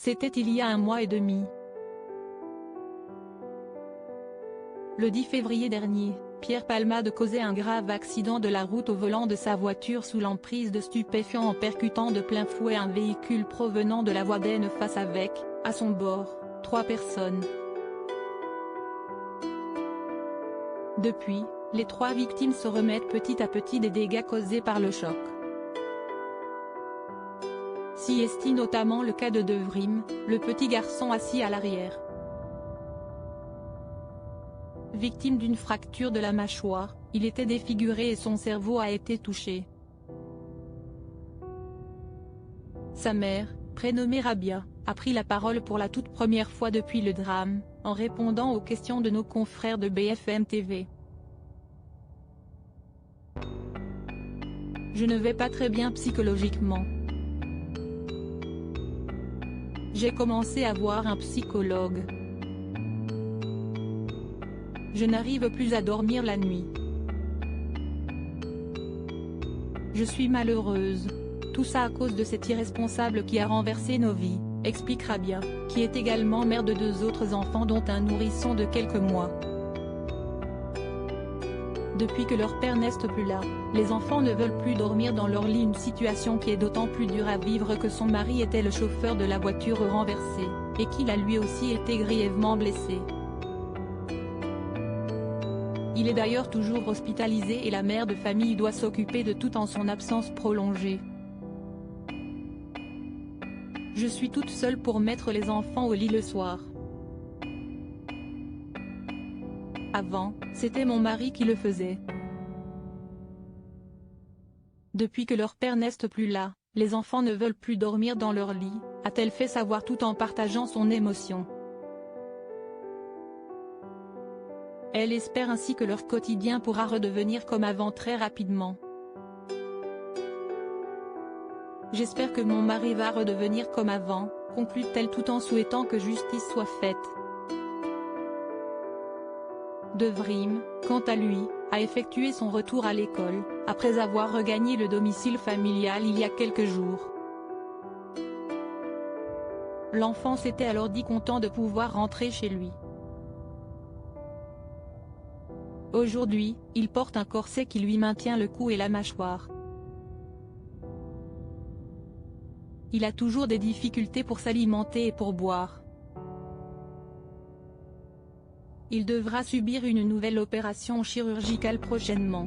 C'était il y a 1 mois et demi. Le 10 février dernier, Pierre Palmade causait un grave accident de la route au volant de sa voiture sous l'emprise de stupéfiants en percutant de plein fouet un véhicule provenant de la voie d'Aisne face avec, à son bord, 3 personnes. Depuis, les 3 victimes se remettent petit à petit des dégâts causés par le choc. S'y est notamment le cas de Devrim, le petit garçon assis à l'arrière. Victime d'une fracture de la mâchoire, il était défiguré et son cerveau a été touché. Sa mère, prénommée Rabia, a pris la parole pour la toute première fois depuis le drame, en répondant aux questions de nos confrères de BFM TV. Je ne vais pas très bien psychologiquement. J'ai commencé à voir un psychologue. Je n'arrive plus à dormir la nuit. Je suis malheureuse. Tout ça à cause de cet irresponsable qui a renversé nos vies, explique Rabia, qui est également mère de 2 autres enfants dont un nourrisson de quelques mois. Depuis que leur père n'est plus là, les enfants ne veulent plus dormir dans leur lit, une situation qui est d'autant plus dure à vivre que son mari était le chauffeur de la voiture renversée, et qu'il a lui aussi été grièvement blessé. Il est d'ailleurs toujours hospitalisé et la mère de famille doit s'occuper de tout en son absence prolongée. Je suis toute seule pour mettre les enfants au lit le soir. Avant, c'était mon mari qui le faisait. Depuis que leur père n'est plus là, les enfants ne veulent plus dormir dans leur lit, a-t-elle fait savoir tout en partageant son émotion. Elle espère ainsi que leur quotidien pourra redevenir comme avant très rapidement. J'espère que mon mari va redevenir comme avant, conclut-elle tout en souhaitant que justice soit faite. Devrim, quant à lui, a effectué son retour à l'école, après avoir regagné le domicile familial il y a quelques jours. L'enfant s'était alors dit content de pouvoir rentrer chez lui. Aujourd'hui, il porte un corset qui lui maintient le cou et la mâchoire. Il a toujours des difficultés pour s'alimenter et pour boire. Il devra subir une nouvelle opération chirurgicale prochainement.